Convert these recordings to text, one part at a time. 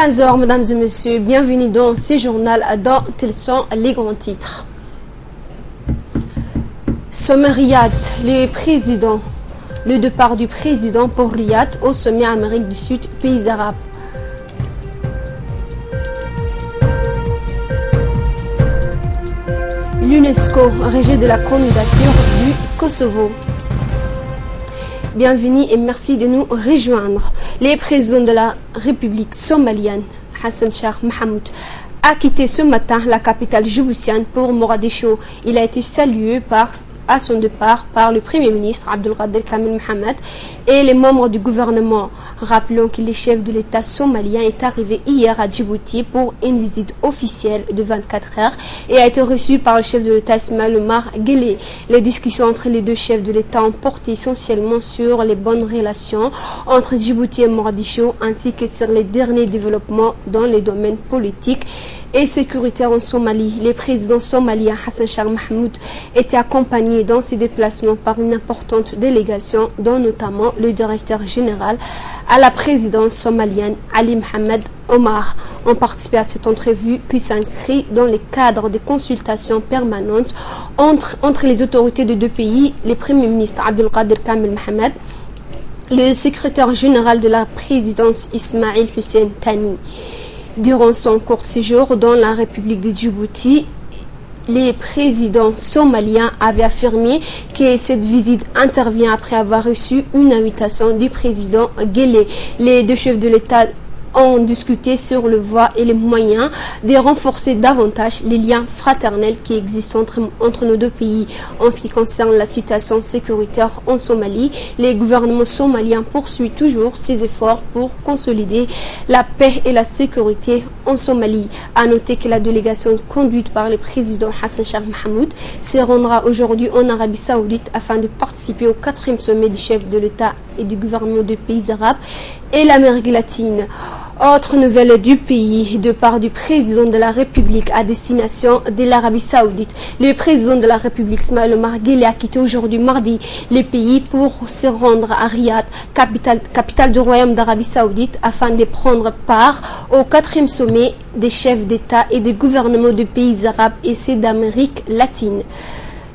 15 heures, mesdames et messieurs, bienvenue dans ce journal dont tels sont les grands titres. Sommet Riyad, le départ du président pour Riyad au sommet Amérique du Sud, pays arabes. L'UNESCO rejette de la candidature du Kosovo. Bienvenue et merci de nous rejoindre. Le président de la République somalienne, Hassan Sheikh Mohamud, a quitté ce matin la capitale djiboutienne pour Mogadiscio. Il a été salué à son départ par le Premier ministre Abdulkader Kamil Mohamed et les membres du gouvernement. Rappelons que le chef de l'État somalien est arrivé hier à Djibouti pour une visite officielle de 24 heures et a été reçu par le chef de l'État Ismaïl Omar Guelleh. Les discussions entre les deux chefs de l'État ont porté essentiellement sur les bonnes relations entre Djibouti et Mogadiscio ainsi que sur les derniers développements dans les domaines politiques et sécuritaire en Somalie. Le président somalien Hassan Sheikh Mohamud était accompagné dans ses déplacements par une importante délégation, dont notamment le directeur général à la présidence somalienne, Ali Mohamed Omar. On participé à cette entrevue qui s'inscrit dans le cadre des consultations permanentes entre les autorités de deux pays, le Premier ministre Abdulkader Kamil Mohamed, le secrétaire général de la présidence Ismaïl Hussein Tani. Durant son court séjour dans la République de Djibouti, les présidents somaliens avaient affirmé que cette visite intervient après avoir reçu une invitation du président Guelleh. Les deux chefs de l'État ont discuté sur le voie et les moyens de renforcer davantage les liens fraternels qui existent entre nos deux pays. En ce qui concerne la situation sécuritaire en Somalie, le gouvernement somalien poursuit toujours ses efforts pour consolider la paix et la sécurité en Somalie. À noter que la délégation conduite par le président Hassan Sheikh Mohamud se rendra aujourd'hui en Arabie Saoudite afin de participer au 4e sommet du chef de l'État et du gouvernement des pays arabes et l'Amérique latine. Autre nouvelle du pays, de part du président de la République à destination de l'Arabie Saoudite. Le président de la République, Ismaïl Omar Guelleh, a quitté aujourd'hui mardi le pays pour se rendre à Riyad, capitale du Royaume d'Arabie Saoudite, afin de prendre part au 4e sommet des chefs d'État et de gouvernement de pays arabes et ceux d'Amérique latine.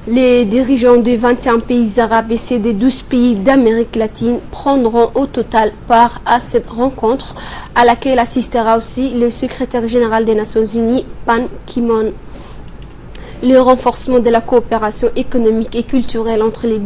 Les dirigeants des 21 pays arabes et ceux des 12 pays d'Amérique latine prendront au total part à cette rencontre à laquelle assistera aussi le secrétaire général des Nations Unies, Ban Ki-moon. Le renforcement de la coopération économique et culturelle entre les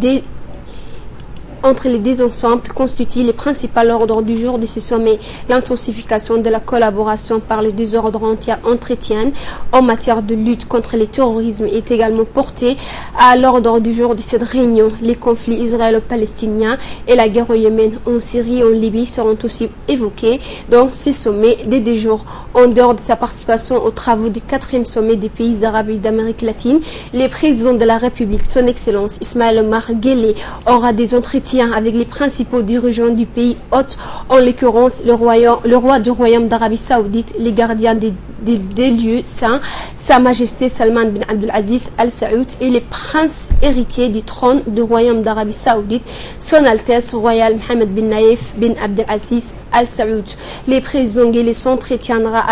deux ensembles constitue le principal ordre du jour de ce sommet. L'intensification de la collaboration par les deux ordres entiers entretiennent en matière de lutte contre le terrorisme est également portée à l'ordre du jour de cette réunion. Les conflits israélo-palestiniens et la guerre au Yémen, en Syrie et en Libye seront aussi évoqués dans ce sommet des 2 jours. En dehors de sa participation aux travaux du 4e sommet des pays arabes et d'Amérique latine, le président de la République, son Excellence Ismaïl Omar Guelleh, aura des entretiens avec les principaux dirigeants du pays hôte, en l'occurrence le roi du Royaume d'Arabie Saoudite, les gardiens des lieux saints, Sa Majesté Salman bin Abdulaziz Al Saoud et les princes héritiers du trône du Royaume d'Arabie Saoudite, Son Altesse royale Mohammed bin Naïf bin Abdulaziz Al Saoud. Le président Guelleh s'entretiendra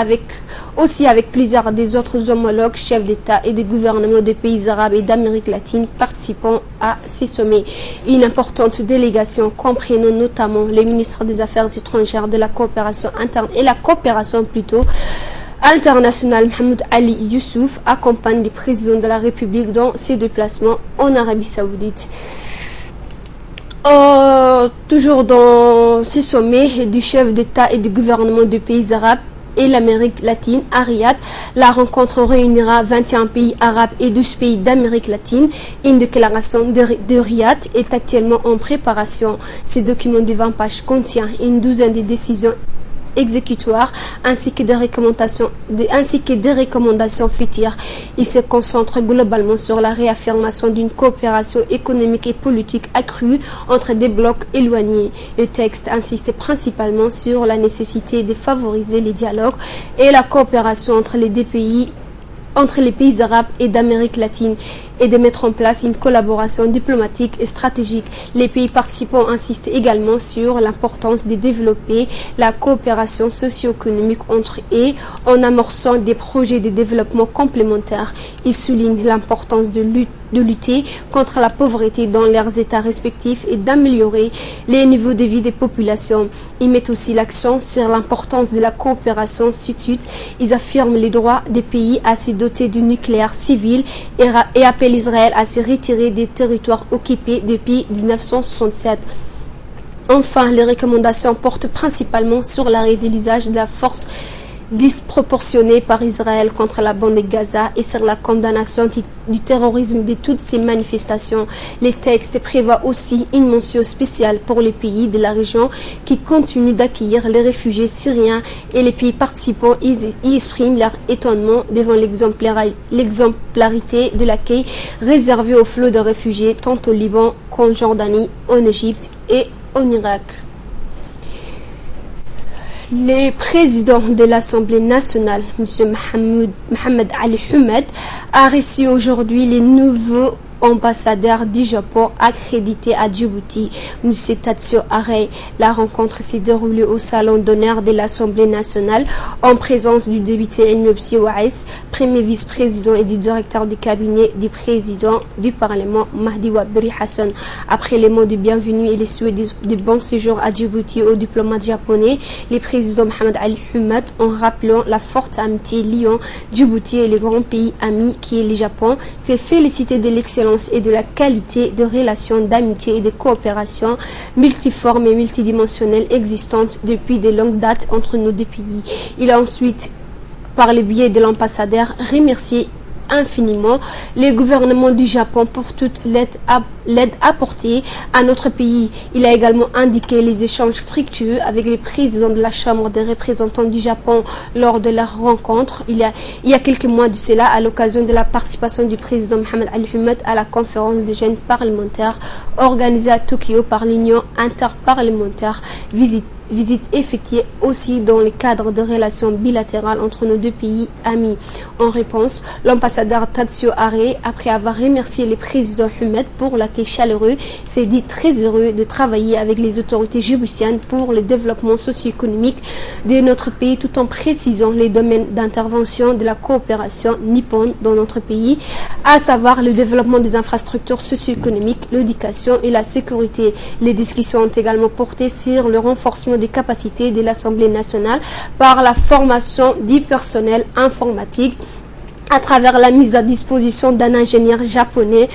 aussi avec plusieurs des autres homologues chefs d'État et de gouvernements des pays arabes et d'Amérique latine participant à ces sommets. Une importante délégation comprenant notamment les ministres des Affaires étrangères, de la coopération interne et la coopération plutôt internationale, Mohamed Ali Youssouf, accompagne le président de la République dans ses déplacements en Arabie Saoudite. Toujours dans ce sommet du chef d'État et du gouvernement des pays arabes et l'Amérique latine à Riyad, la rencontre réunira 21 pays arabes et 12 pays d'Amérique latine. Une déclaration de Riyad est actuellement en préparation. Ce document de 20 pages contient une douzaine de décisions exécutoires ainsi que des recommandations futures. Il se concentre globalement sur la réaffirmation d'une coopération économique et politique accrue entre des blocs éloignés. Le texte insiste principalement sur la nécessité de favoriser les dialogues et la coopération entre les deux pays entre les pays arabes et d'Amérique latine et de mettre en place une collaboration diplomatique et stratégique. Les pays participants insistent également sur l'importance de développer la coopération socio-économique entre eux en amorçant des projets de développement complémentaires. Ils soulignent l'importance de lutter contre la pauvreté dans leurs États respectifs et d'améliorer les niveaux de vie des populations. Ils mettent aussi l'accent sur l'importance de la coopération sud-sud. Ils affirment les droits des pays à se doter du nucléaire civil et appellent Israël à se retirer des territoires occupés depuis 1967. Enfin, les recommandations portent principalement sur l'arrêt de l'usage de la force disproportionnée par Israël contre la bande de Gaza et sur la condamnation du terrorisme de toutes ces manifestations. Les textes prévoient aussi une mention spéciale pour les pays de la région qui continuent d'accueillir les réfugiés syriens et les pays participants y expriment leur étonnement devant l'exemplarité de l'accueil réservé aux flots de réfugiés tant au Liban qu'en Jordanie, en Égypte et en Irak. Le président de l'Assemblée nationale, M. Mohamed Ali Humed, a reçu aujourd'hui les nouveaux ambassadeur du Japon accrédité à Djibouti, M. Tatsuo Arai. La rencontre s'est déroulée au salon d'honneur de l'Assemblée nationale en présence du député Nobsi Ouaïs, premier vice-président et du directeur du cabinet du président du Parlement Mahdi Wabri Hassan. Après les mots de bienvenue et les souhaits de bon séjour à Djibouti aux diplomates japonais, le président Mohamed Ali Humed, en rappelant la forte amitié liant Djibouti et les grands pays amis qui est le Japon, s'est félicité de l'excellence et de la qualité de relations d'amitié et de coopération multiformes et multidimensionnelles existantes depuis de longues dates entre nos deux pays. Il a ensuite, par le biais de l'ambassadeur, remercié infiniment les gouvernements du Japon pour toute l'aide apportée à notre pays. Il a également indiqué les échanges fructueux avec les présidents de la Chambre des représentants du Japon lors de leur rencontre il y a quelques mois de cela, à l'occasion de la participation du président Mohamed Ali Humed à la conférence des jeunes parlementaires organisée à Tokyo par l'Union interparlementaire. Visite effectuée aussi dans le cadre de relations bilatérales entre nos deux pays amis. En réponse, l'ambassadeur Tatsuo Arai, après avoir remercié le président Humed pour l'accueil chaleureux, s'est dit très heureux de travailler avec les autorités djiboutiennes pour le développement socio-économique de notre pays, tout en précisant les domaines d'intervention de la coopération nippone dans notre pays, à savoir le développement des infrastructures socio-économiques, l'éducation et la sécurité. Les discussions ont également porté sur le renforcement des capacités de l'Assemblée nationale par la formation du personnel informatique à travers la mise à disposition d'un ingénieur japonais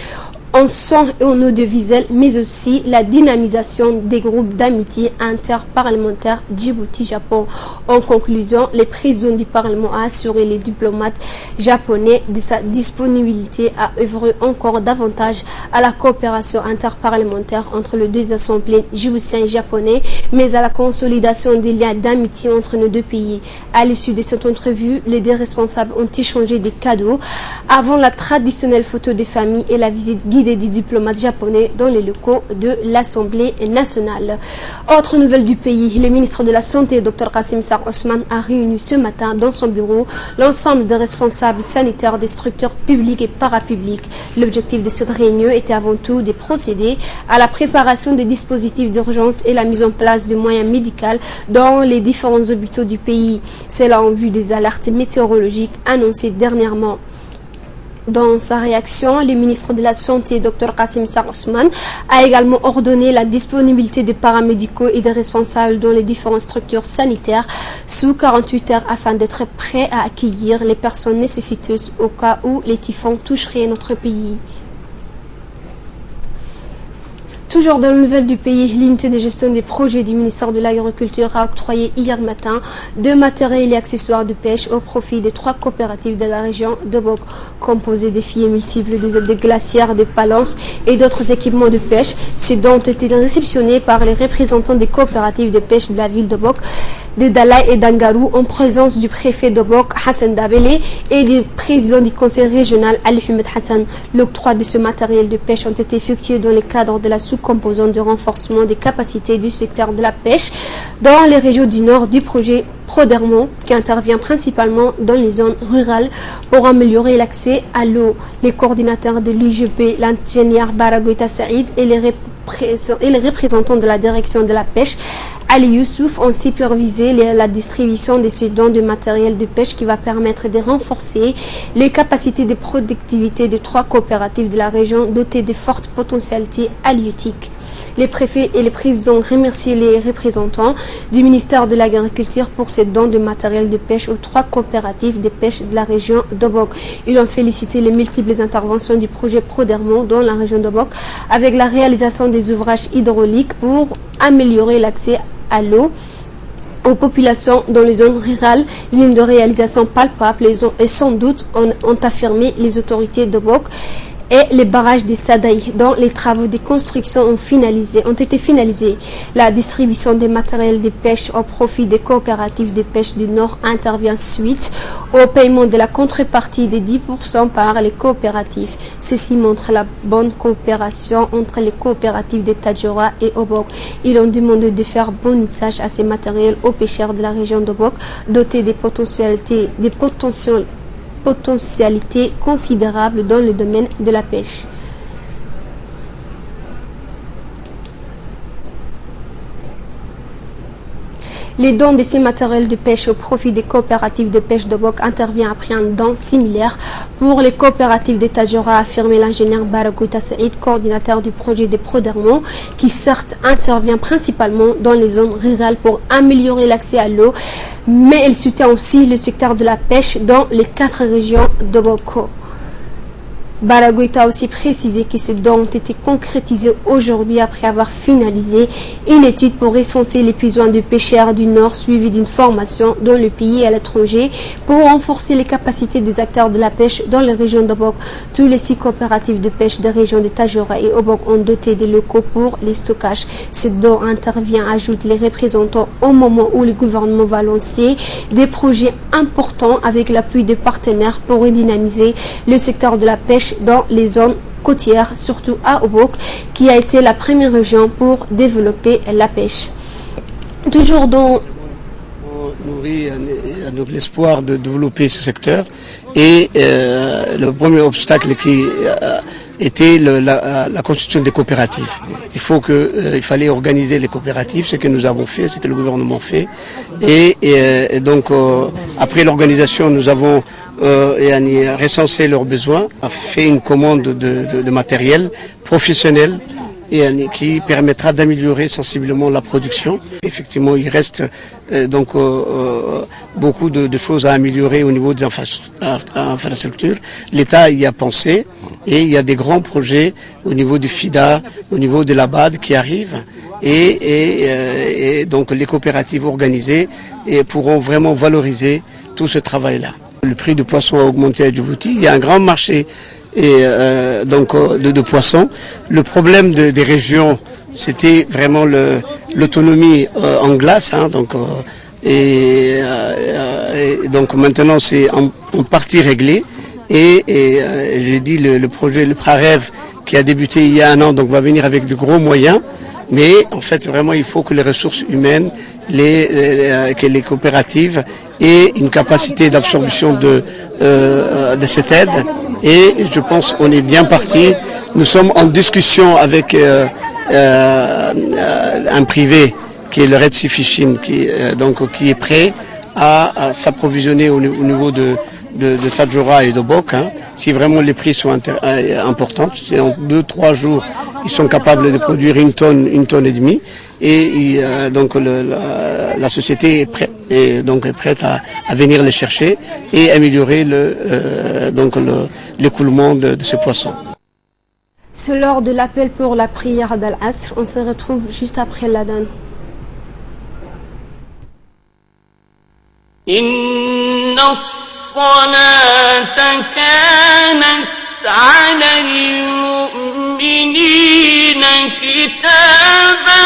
en son et en audiovisuel, mais aussi la dynamisation des groupes d'amitié interparlementaires Djibouti-Japon. En conclusion, le président du Parlement a assuré les diplomates japonais de sa disponibilité à œuvrer encore davantage à la coopération interparlementaire entre les deux assemblées djiboutiennes et japonais, mais à la consolidation des liens d'amitié entre nos deux pays. À l'issue de cette entrevue, les deux responsables ont échangé des cadeaux avant la traditionnelle photo des familles et la visite guidée du diplomate japonais dans les locaux de l'Assemblée nationale. Autre nouvelle du pays, le ministre de la Santé, Dr Qassim Sarr Ousmane, a réuni ce matin dans son bureau l'ensemble des responsables sanitaires des structures publiques et parapubliques. L'objectif de cette réunion était avant tout de procéder à la préparation des dispositifs d'urgence et la mise en place de moyens médicaux dans les différents hôpitaux du pays. C'est là en vue des alertes météorologiques annoncées dernièrement. Dans sa réaction, le ministre de la Santé, Dr Qassim Sarr Ousmane, a également ordonné la disponibilité de paramédicaux et de responsables dans les différentes structures sanitaires sous 48 heures afin d'être prêts à accueillir les personnes nécessiteuses au cas où les typhons toucheraient notre pays. Toujours dans les nouvelles du pays, l'unité de gestion des projets du ministère de l'Agriculture a octroyé hier matin 2 matériels et accessoires de pêche au profit des 3 coopératives de la région d'Obok, composées de filets multiples, des aides de glacières, de palances et d'autres équipements de pêche. Ces dons ont été réceptionnés par les représentants des coopératives de pêche de la ville d'Obok, de Dalai et d'Angarou, en présence du préfet d'Obok, Hassan Dabele, et du président du conseil régional, Ali Humed Hassan. L'octroi de ce matériel de pêche ont été effectués dans le cadre de la composante de renforcement des capacités du secteur de la pêche dans les régions du nord du projet Prodermo, qui intervient principalement dans les zones rurales pour améliorer l'accès à l'eau. Les coordinateurs de l'UGP, l'ingénieur Baragoita Saïd et les représentants de la direction de la pêche, Ali Youssouf, ont supervisé la distribution de ce don de matériel de pêche qui va permettre de renforcer les capacités de productivité des 3 coopératives de la région dotées de fortes potentialités halieutiques. Les préfets et les présidents remercient les représentants du ministère de l'Agriculture pour ce don de matériel de pêche aux 3 coopératives de pêche de la région d'Obok. Ils ont félicité les multiples interventions du projet Prodermo dans la région d'Obok avec la réalisation des ouvrages hydrauliques pour améliorer l'accès à l'eau aux populations dans les zones rurales, ligne de réalisation palpable et sans doute ont affirmé les autorités d'Obok. Et les barrages de Sadaï, dont les travaux de construction ont été finalisés. La distribution des matériels de pêche au profit des coopératives de pêche du Nord intervient suite au paiement de la contrepartie de 10% par les coopératives. Ceci montre la bonne coopération entre les coopératives de Tadjoura et Obok. Ils ont demandé de faire bon usage à ces matériels aux pêcheurs de la région d'Obok, dotés des potentialités considérables dans le domaine de la pêche. Les dons de ces matériels de pêche au profit des coopératives de pêche d'Obok intervient après un don similaire pour les coopératives de Tadjoura, a affirmé l'ingénieur Baragoita Saïd, coordinateur du projet de Prodermo, qui certes intervient principalement dans les zones rurales pour améliorer l'accès à l'eau, mais il soutient aussi le secteur de la pêche dans les 4 régions d'Oboko. Baragoita a aussi précisé que ces dons ont été concrétisés aujourd'hui après avoir finalisé une étude pour recenser les besoins de pêcheurs du Nord suivi d'une formation dans le pays et à l'étranger pour renforcer les capacités des acteurs de la pêche dans les régions d'Obok. Tous les 6 coopératives de pêche des régions de Tadjoura et Obok ont doté des locaux pour les stockages. Ce don intervient, ajoute les représentants, au moment où le gouvernement va lancer des projets importants avec l'appui des partenaires pour redynamiser le secteur de la pêche dans les zones côtières, surtout à Obok, qui a été la première région pour développer la pêche. Toujours dans... On nourrit l'espoir de développer ce secteur et le premier obstacle qui était la constitution des coopératives. Il fallait organiser les coopératives, ce que nous avons fait, ce que le gouvernement fait. Et donc, après l'organisation, nous avons recensé leurs besoins, a fait une commande de matériel professionnel et qui permettra d'améliorer sensiblement la production. Effectivement, il reste beaucoup de choses à améliorer au niveau des infrastructures. L'État y a pensé et il y a des grands projets au niveau du FIDA, au niveau de la BAD qui arrivent. Et donc les coopératives organisées pourront vraiment valoriser tout ce travail-là. Le prix du poisson a augmenté à Djibouti. Il y a un grand marché de poissons. Le problème des régions, c'était vraiment l'autonomie en glace. Donc maintenant, c'est en partie réglé. Et j'ai dit le projet, le PRAREV, qui a débuté il y a 1 an, donc va venir avec de gros moyens. Mais en fait, vraiment, il faut que les ressources humaines, que les coopératives aient une capacité d'absorption de cette aide. Et je pense qu'on est bien parti. Nous sommes en discussion avec un privé qui est le Red Sea Fishing, qui est prêt à s'approvisionner au niveau de Tadjoura et d'Obok. Si vraiment les prix sont importants, c'est en 2-3 jours, ils sont capables de produire une tonne et demie. Et la société est prête à venir les chercher et améliorer l'écoulement de ces poissons. C'est l'heure de l'appel pour la prière d'Al-Asr. On se retrouve juste après l'adhan. إن الصلاة كانت على المؤمنين كتابا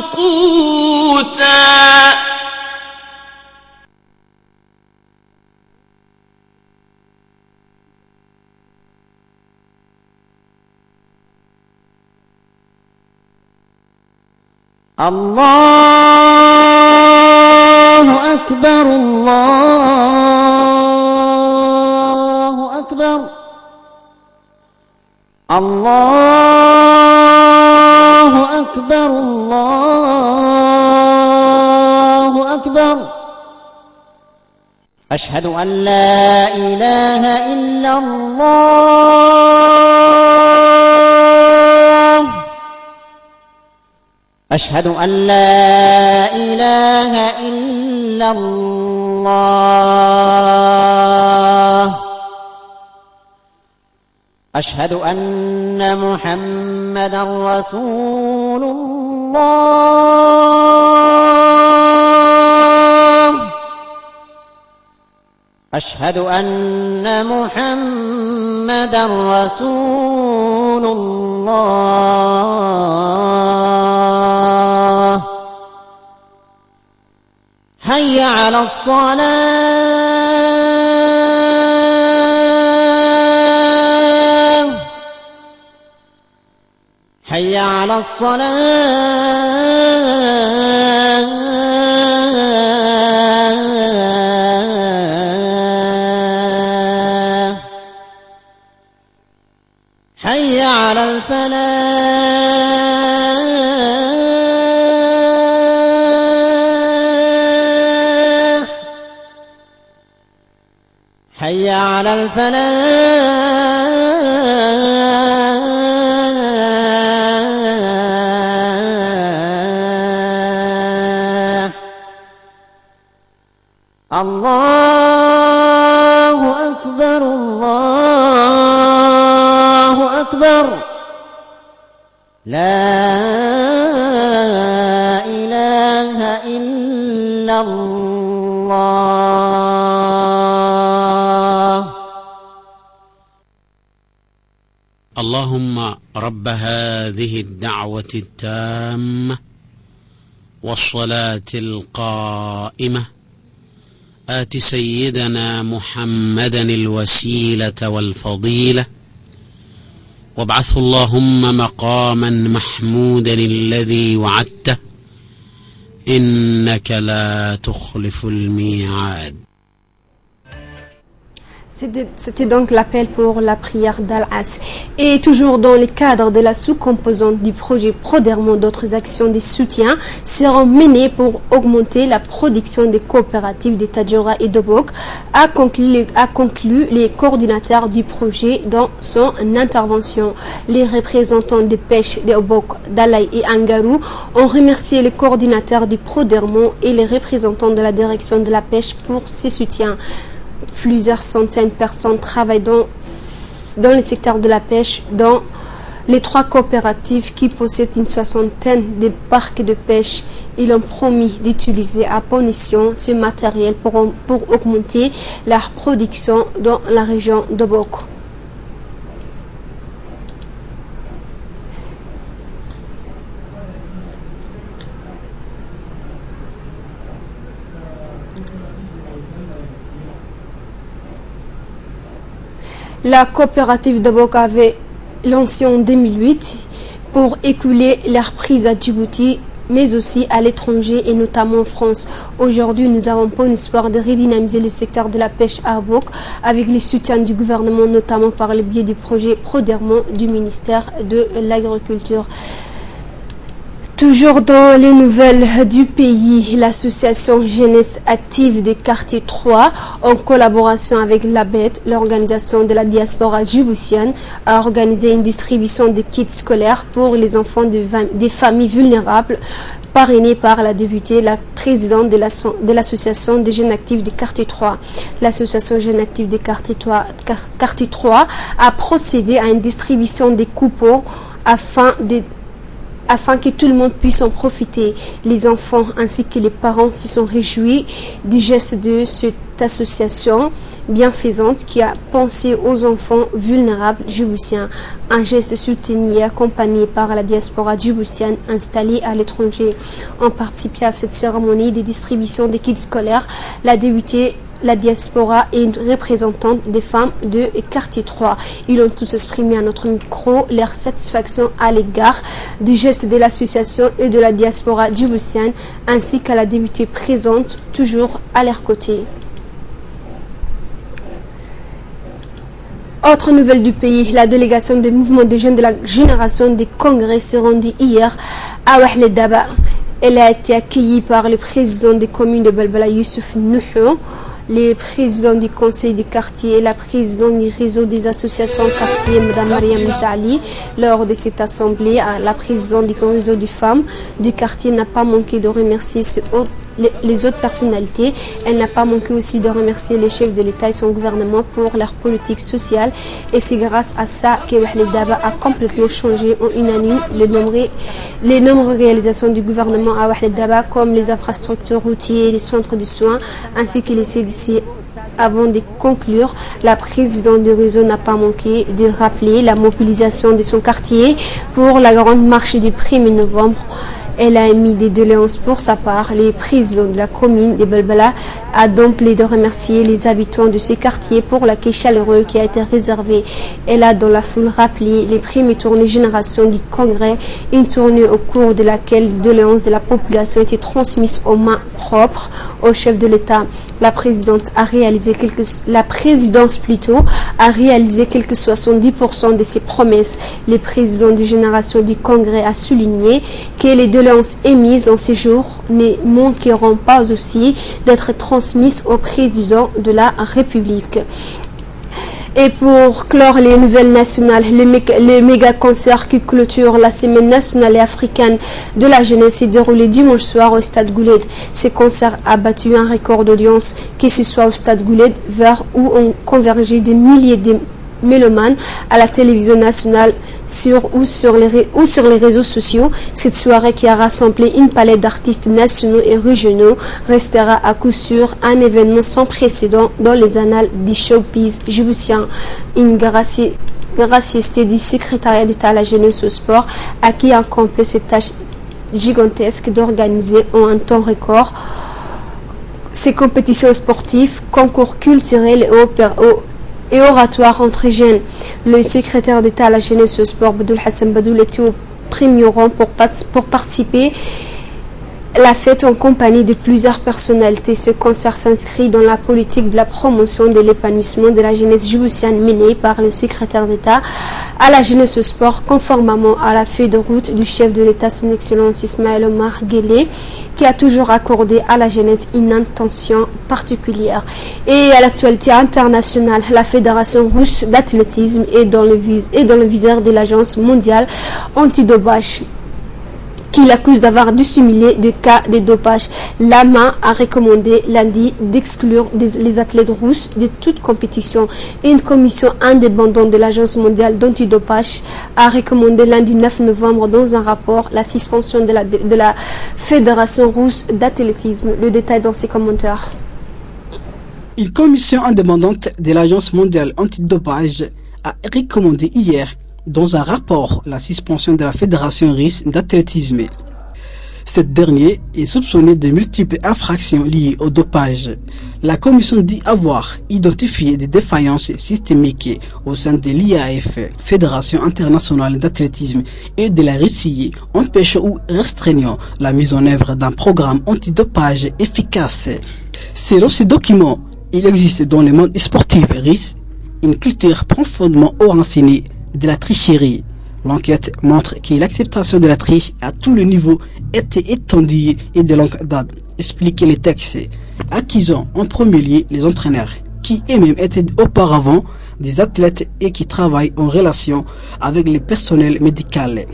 موقوتا الله أكبر الله أكبر الله أكبر الله أكبر أشهد أن لا إله إلا الله أشهد أن لا إله إلا الله أشهد أن محمدًا رسول الله أشهد أن محمدًا رسول الله حي على الصلاة حي على الصلاة حي على الفلاح حي على الفلاح الله أكبر الله أكبر لا إله إلا الله اللهم رب هذه الدعوة التامة والصلاة القائمة آت سيدنا محمدا الوسيلة والفضيلة وابعثه اللهم مقاما محمودا الذي وعدته إنك لا تخلف الميعاد. C'était donc l'appel pour la prière d'Al-As. Et toujours dans le cadre de la sous-composante du projet Prodermont, d'autres actions de soutien seront menées pour augmenter la production des coopératives de Tadjoura et d'Obok, a conclu les coordinateurs du projet dans son intervention. Les représentants de pêche de Obok, d'Alaï et Angarou ont remercié les coordinateurs du Prodermont et les représentants de la direction de la pêche pour ces soutiens. Plusieurs centaines de personnes travaillent dans le secteur de la pêche, dans les 3 coopératives qui possèdent une soixantaine de parcs de pêche. Ils ont promis d'utiliser à bon escient ce matériel pour augmenter leur production dans la région d'Obok. La coopérative d'Obok avait lancé en 2008 pour écouler leur prise à Djibouti, mais aussi à l'étranger et notamment en France. Aujourd'hui, nous avons bon espoir de redynamiser le secteur de la pêche à Obok avec le soutien du gouvernement, notamment par le biais du projet Prodermont du ministère de l'Agriculture. Toujours dans les nouvelles du pays, l'association Jeunesse Active de Quartier 3, en collaboration avec l'ABET, l'organisation de la diaspora djiboutienne, a organisé une distribution de kits scolaires pour les enfants des familles vulnérables, parrainée par la députée, la présidente de l'association des jeunes actifs de Quartier 3. L'association Jeunes Actifs de Quartier 3 a procédé à une distribution des coupons afin que tout le monde puisse en profiter. Les enfants ainsi que les parents s'y sont réjouis du geste de cette association bienfaisante qui a pensé aux enfants vulnérables djiboutiens. Un geste soutenu et accompagné par la diaspora djiboutienne installée à l'étranger. En participant à cette cérémonie de distribution des kits scolaires, la députée la diaspora et une représentante des femmes de quartier 3. Ils ont tous exprimé à notre micro leur satisfaction à l'égard du geste de l'association et de la diaspora djiboutienne ainsi qu'à la députée présente toujours à leur côté. Autre nouvelle du pays, la délégation des mouvements de jeunes de la génération des congrès s'est rendue hier à Wahled Daba. Elle a été accueillie par le président des communes de Balbala, Youssouf Nouhou, les présidents du conseil du quartier et la présidente du réseau des associations quartier, Mme Mariam Moussali. Lors de cette assemblée, la présidente du réseau des femmes du quartier n'a pas manqué de remercier les autres personnalités. Elle n'a pas manqué aussi de remercier les chefs de l'État et son gouvernement pour leur politique sociale. Et c'est grâce à ça que Wahled Daba a complètement changé en unanime les nombreuses réalisations du gouvernement à Wahled Daba, comme les infrastructures routières, les centres de soins, ainsi que les CDC. Avant de conclure, la présidente du réseau n'a pas manqué de rappeler la mobilisation de son quartier pour la grande marche du 1er novembre. Elle a émis des doléances pour sa part. Le président de la commune de Balbala a donc plaidé de remercier les habitants de ce quartier pour l'accueil chaleureux qui a été réservé. Elle a dans la foule rappelé les premières tournées génération du congrès, une tournée au cours de laquelle les doléances de la population étaient transmises aux mains propres au chef de l'État. La présidence a réalisé quelques 70% de ses promesses. Le président de génération du congrès a souligné que les doléances émises en ces jours ne manqueront pas aussi d'être transmises au président de la République. Et pour clore les nouvelles nationales, le méga concert qui clôture la semaine nationale et africaine de la jeunesse s'est déroulé dimanche soir au stade Gouled. Ce concert a battu un record d'audience, que ce soit au stade Gouled, vers où ont convergé des milliers de mélomanes à la télévision nationale ou sur les réseaux sociaux. Cette soirée qui a rassemblé une palette d'artistes nationaux et régionaux restera à coup sûr un événement sans précédent dans les annales du showbiz djiboutien. Une gracieuseté du secrétariat d'État à la jeunesse au sport à qui incombait cette tâche gigantesque d'organiser en un temps record ces compétitions sportives, concours culturels et oratoire entre jeunes. Le secrétaire d'État à la jeunesse et au sport, Badoul Hassan Badoul, était au premier rang pour participer à la fête en compagnie de plusieurs personnalités. Ce concert s'inscrit dans la politique de la promotion de l'épanouissement de la jeunesse djiboutienne menée par le secrétaire d'État à la jeunesse et au sport, conformément à la feuille de route du chef de l'État, son Excellence Ismaël Omar Guelleh, qui a toujours accordé à la jeunesse une attention particulière. Et à l'actualité internationale, la Fédération russe d'athlétisme est dans le viseur de l'Agence mondiale antidopage, qui l'accuse d'avoir dissimulé de cas de dopage. L'AMA a recommandé lundi d'exclure les athlètes russes de toute compétition. Une commission indépendante de l'Agence mondiale d'antidopage a recommandé lundi 9 novembre dans un rapport la suspension de la Fédération russe d'athlétisme. Le détail dans ses commentaires. Une commission indépendante de l'Agence mondiale antidopage a recommandé hier dans un rapport la suspension de la Fédération russe d'athlétisme. Cette dernière est soupçonnée de multiples infractions liées au dopage. La commission dit avoir identifié des défaillances systémiques au sein de l'IAF, Fédération internationale d'athlétisme, et de la Russie, empêchant ou restreignant la mise en œuvre d'un programme antidopage efficace. Selon ces documents, il existe dans le monde sportif russe une culture profondément enracinée de la tricherie. L'enquête montre que l'acceptation de la triche à tous les niveaux était étendue et de longue date, expliquait les textes, accusant en premier lieu les entraîneurs, qui eux-mêmes étaient auparavant des athlètes et qui travaillent en relation avec le personnel médical.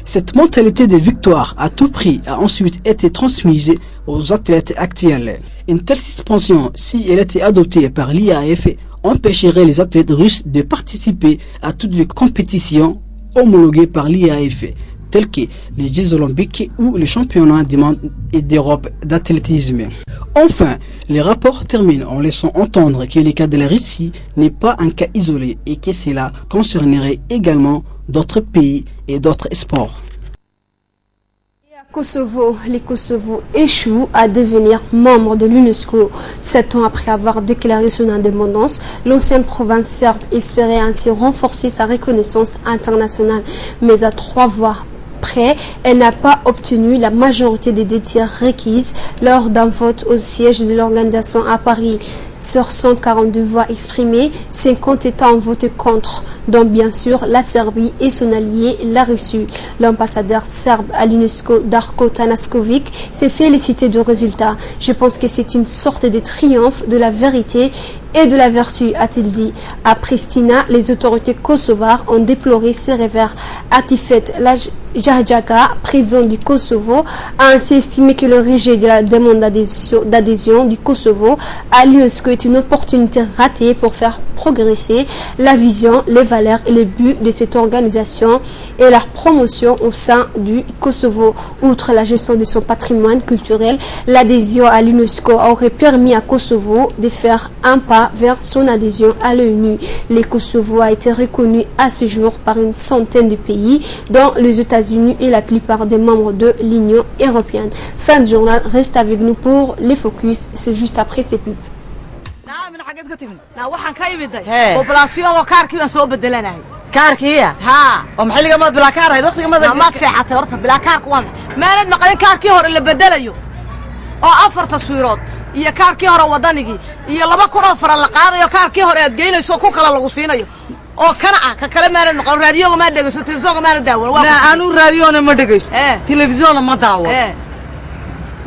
Cette mentalité de victoire à tout prix a ensuite été transmise aux athlètes actuels. Une telle suspension, si elle était adoptée par l'IAF, empêcherait les athlètes russes de participer à toutes les compétitions homologuées par l'IAF, telles que les Jeux olympiques ou les championnats du monde et d'Europe d'athlétisme. Enfin, le rapport termine en laissant entendre que le cas de la Russie n'est pas un cas isolé et que cela concernerait également d'autres pays et d'autres sports. Kosovo, les Kosovo échouent à devenir membre de l'UNESCO. 7 ans après avoir déclaré son indépendance, l'ancienne province serbe espérait ainsi renforcer sa reconnaissance internationale. Mais à 3 voix près, elle n'a pas obtenu la majorité des tiers requises lors d'un vote au siège de l'organisation à Paris. Sur 142 voix exprimées, 50 États ont voté contre, dont bien sûr la Serbie et son allié, la Russie. L'ambassadeur serbe à l'UNESCO, Darko Tanaskovic, s'est félicité du résultat. Je pense que c'est une sorte de triomphe de la vérité et de la vertu, a-t-il dit. À Pristina, les autorités kosovares ont déploré ces revers. Atifet Jarjaga, président du Kosovo, a ainsi estimé que le rejet de la demande d'adhésion du Kosovo à l'UNESCO est une opportunité ratée pour faire progresser la vision, les valeurs et le but de cette organisation et leur promotion au sein du Kosovo. Outre la gestion de son patrimoine culturel, l'adhésion à l'UNESCO aurait permis à Kosovo de faire un pas vers son adhésion à l'ONU. Le Kosovo a été reconnu à ce jour par une centaine de pays, dont les États-Unis et la plupart des membres de l'Union européenne. Fin de journal, reste avec nous pour les focus, c'est juste après ces pubs. كاركية ها ومحلي قمد بلا كار هيد وقت قمد ما تسيحتي ورت بلا كار كوام ما ند مقالين كاركي هور اللي بدليو oo 4 taswiirood iyo kaarkii hore wadanigi iyo 2 kun oo faran la qaadayo kaarkii hore aad geynayso ku kala lagu siinayo oo kana ah ka kale maarad maqal raadiyoga ma dhageyso televisionka ma daawan waa aanu raadiyoona ma dhageyso television ma daawan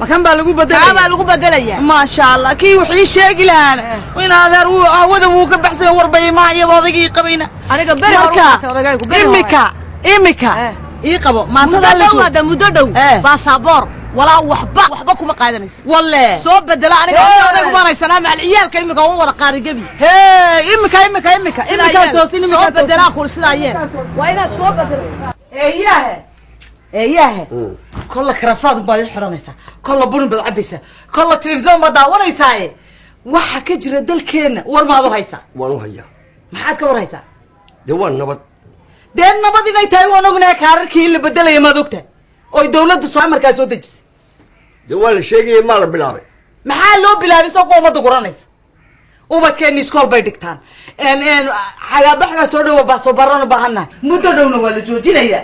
makan baa lagu bedelaya ma sha Allah kii wixii sheegi lahaana in adeer uu hawada uu ka baxsan warbay ma iyada odagii qabayna aniga bari hore imika ii qabo maanta la joogo muddo dhow baasaboor wala waxba kuma qaadanaysa wallahi soo bedela aniga odagu banaysana ma ciyaalka imika oo wada qaari gabi imika toosin imika bedela ku sidaayeen waa inaad soo bedelo eeyahe كل كرافات بعدين حرانيسا كل بون بالعبيسا كل تلفزيون بدا ونيساي waxa ka jira dalkeena war maado haysa waan u haya maxaad ka waraysa dawaan nabad inay tahay waan ognahay kaararkii la bedelay ma ogtahay oo dawladdu soo markaa soo dejisay dawaan la sheegay ma la bilaabay maxaa loo bilaabay soo qoomada guranaysa ubadkeen iskool bay dhigtaan xagaabaxba soo dhaw baa soo barano baahana muddo dhowna waa la joojinaya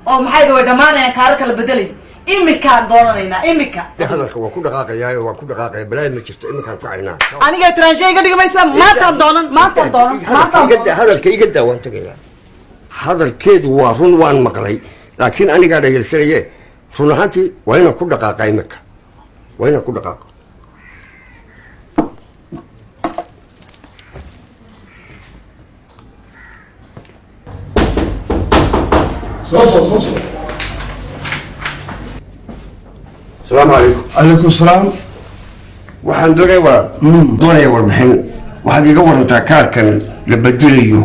oo maxay way dhamaanayaan kaararka la bedelay imika doonayna imika hadalka waa ku dhaqaaqaya balaay ma jirto imika ku caynaa aniga transheega dhigmaysa maanta doonan hadalka iga daawaan tagaya hadalkeedu waa run waan maqlay laakiin aniga dhageysanayee run ahaantii waa inaan ku dhaqaaqaa imika waa inaan ku dhaqaaqo صوص السلام عليكم. عليكم السلام. waxaan doonaya warbixin waxaad iga warantaa kaarkan la bedelayo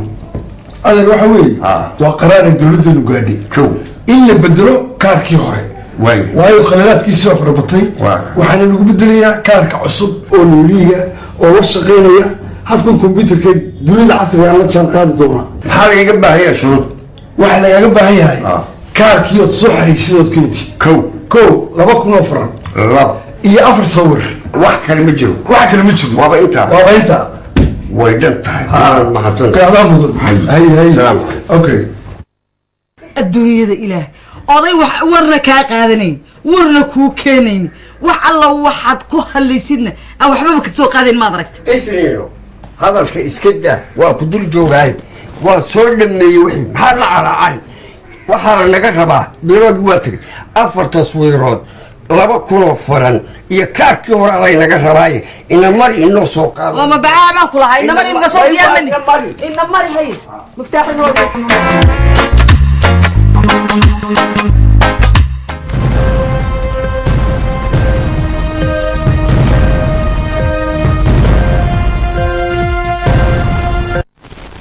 adeer waxa weeye waa qaraar ay dawladdu gaadhay in la bedelo kaarkii hore waayo khaladaadkiisa soo farabatay waxaana lagu bedelayaa kaarka cusub oo nuuriga oo la shaqeynaya habkan kombiyuutarka dunida casriga ah la jaan qaadi doona maxaa laga baahayaa shuruud waxa laga baahan yahay kaarkii oo soo xariisidoo keentid kow 2 kun oo faran iyo 4 sawir wax kale ma jiro waaba inta way dhan tahay ma hadsan qaadaan mudan hay salaam okay adduunyada ilaah oday wax warna ka qaadanayn warna ku keenayn wax alla waxad ku halaysidna aan waxba ka soo qaadin ma aragtay isniino hadalka iska daa waa ku dul joogaay waa soo dhameeyay wixii maxaa la calaacay waxaa naga rabaa birood waa tagay 4 taswiirood 2 kun oo faran iyo kaarkii hore ay naga rabaay ina mari inoo soo qaado ma baaban ku lahay ina mari imka soo diyaarmani ina mari hay muftaxin oo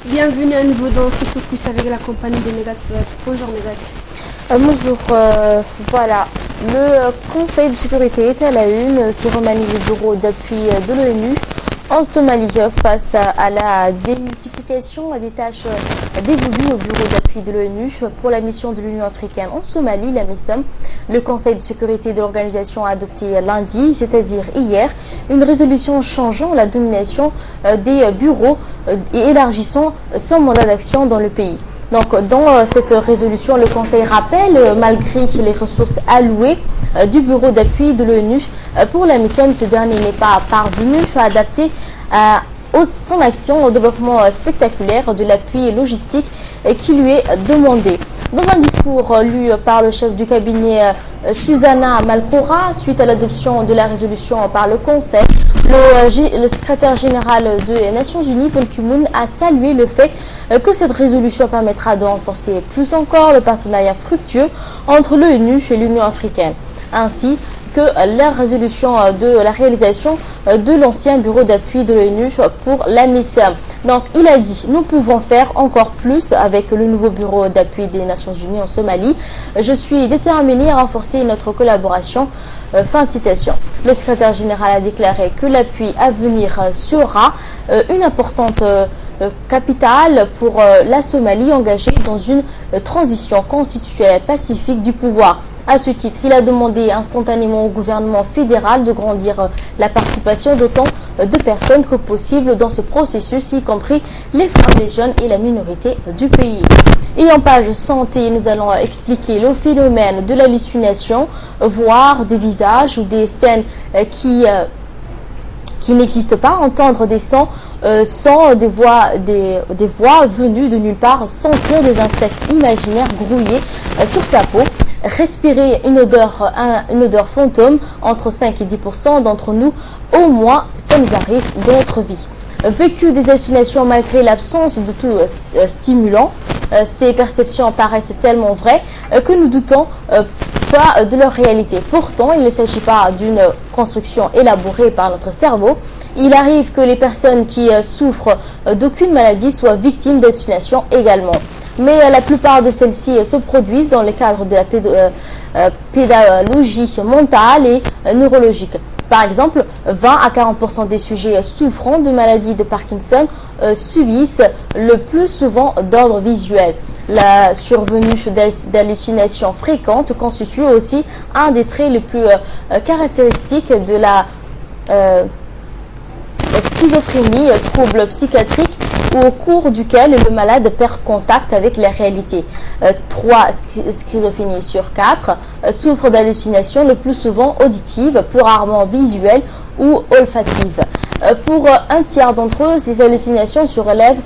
Bienvenue à nouveau dans ce focus avec la compagnie de Negat Fouad. Bonjour Negat. Bonjour, voilà. Le Conseil de sécurité est à la une qui remanie les bureaux d'appui de l'ONU En Somalie, face à la démultiplication des tâches dévolues au bureau d'appui de l'ONU pour la mission de l'Union africaine en Somalie, la MISOM, le Conseil de sécurité de l'organisation a adopté lundi, c'est-à-dire hier, une résolution changeant la domination des bureaux et élargissant son mandat d'action dans le pays. Donc, dans cette résolution, le Conseil rappelle, malgré les ressources allouées du bureau d'appui de l'ONU pour la mission, ce dernier n'est pas parvenu à adapter son action au développement spectaculaire de l'appui logistique qui lui est demandé. Dans un discours lu par le chef du cabinet Susanna Malkoura, suite à l'adoption de la résolution par le Conseil, le secrétaire général des Nations Unies, Ban Ki-moon, a salué le fait que cette résolution permettra de renforcer plus encore le partenariat fructueux entre l'ONU et l'Union africaine, ainsi que la résolution de la réalisation de l'ancien bureau d'appui de l'ONU pour la MISOM. Donc, il a dit, nous pouvons faire encore plus avec le nouveau bureau d'appui des Nations Unies en Somalie. Je suis déterminé à renforcer notre collaboration. Fin de citation. Le secrétaire général a déclaré que l'appui à venir sera une importante capitale pour la Somalie engagée dans une transition constitutionnelle pacifique du pouvoir. À ce titre, il a demandé instantanément au gouvernement fédéral de grandir la participation d'autant de personnes que possible dans ce processus, y compris les femmes, les jeunes et la minorité du pays. Et en page santé, nous allons expliquer le phénomène de l'hallucination, voir des visages ou des scènes qui n'existent pas, entendre des sons, des voix venues de nulle part, sentir des insectes imaginaires grouiller sur sa peau, respirer une odeur fantôme. Entre 5 et 10% d'entre nous, au moins, ça nous arrive dans notre vie. Vécu des hallucinations malgré l'absence de tout stimulant, ces perceptions paraissent tellement vraies que nous doutons pas de leur réalité. Pourtant, il ne s'agit pas d'une construction élaborée par notre cerveau. Il arrive que les personnes qui souffrent d'aucune maladie soient victimes d'hallucinations également. Mais la plupart de celles-ci se produisent dans le cadre de la pédagogie mentale et neurologique. Par exemple, 20 à 40% des sujets souffrant de maladie de Parkinson subissent le plus souvent d'ordre visuel. La survenue d'hallucinations fréquentes constitue aussi un des traits les plus caractéristiques de la schizophrénie, trouble psychiatrique au cours duquel le malade perd contact avec la réalité. 3 schizophrénies sur 4 souffrent d'hallucinations le plus souvent auditives, plus rarement visuelles ou olfatives. Pour un tiers d'entre eux, ces hallucinations se relèvent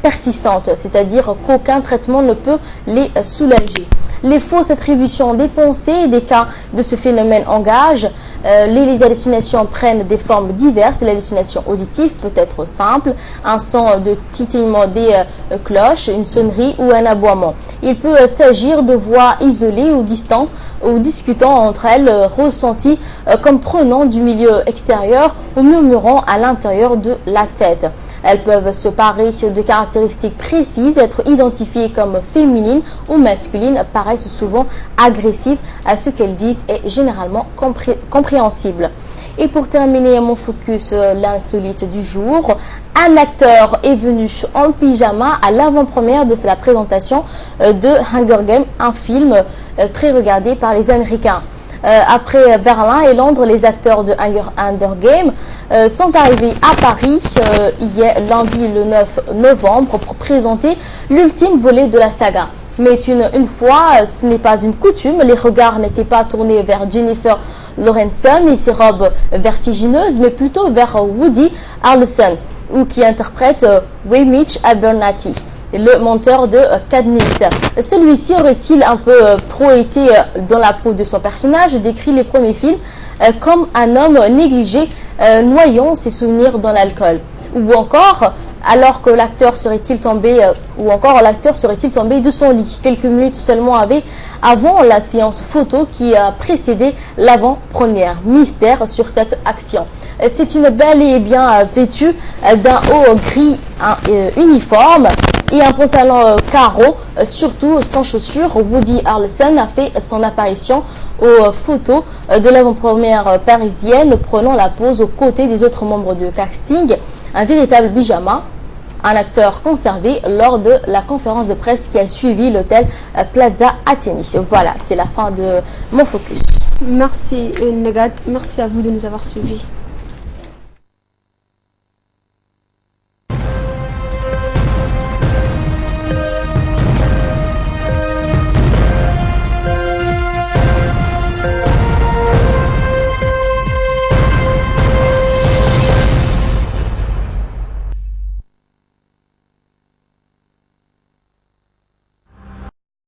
persistantes, c'est-à-dire qu'aucun traitement ne peut les soulager. Les fausses attributions des pensées et des cas de ce phénomène engagent. Les hallucinations prennent des formes diverses. L'hallucination auditive peut être simple, un son de titillement des cloches, une sonnerie ou un aboiement. Il peut s'agir de voix isolées ou distantes ou discutant entre elles, ressenties comme provenant du milieu extérieur ou murmurant à l'intérieur de la tête. Elles peuvent se parer de caractéristiques précises, être identifiées comme féminines ou masculines, paraissent souvent agressives à ce qu'elles disent est généralement compréhensible. Et pour terminer mon focus, l'insolite du jour, un acteur est venu en pyjama à l'avant-première de la présentation de Hunger Games, un film très regardé par les Américains. Après Berlin et Londres, les acteurs de Hunger Games sont arrivés à Paris hier, lundi le 9 novembre pour présenter l'ultime volet de la saga. Mais une fois, ce n'est pas une coutume, les regards n'étaient pas tournés vers Jennifer Lawrence et ses robes vertigineuses, mais plutôt vers Woody Harrelson, qui interprète Haymitch Abernathy, le menteur de Katniss. Celui-ci aurait-il un peu trop été dans la peau de son personnage, décrit les premiers films comme un homme négligé, noyant ses souvenirs dans l'alcool. Ou encore, alors que l'acteur serait-il tombé, de son lit quelques minutes seulement avant la séance photo qui a précédé l'avant-première. Mystère sur cette action. C'est une belle et bien vêtue d'un haut gris uniforme et un pantalon carreau, surtout sans chaussures. Woody Harrelson a fait son apparition aux photos de l'avant-première parisienne, prenant la pose aux côtés des autres membres de casting. un véritable pyjama, un acteur conservé lors de la conférence de presse qui a suivi l'hôtel Plaza Athénis. Voilà, c'est la fin de mon focus. Merci Nagad, merci à vous de nous avoir suivis.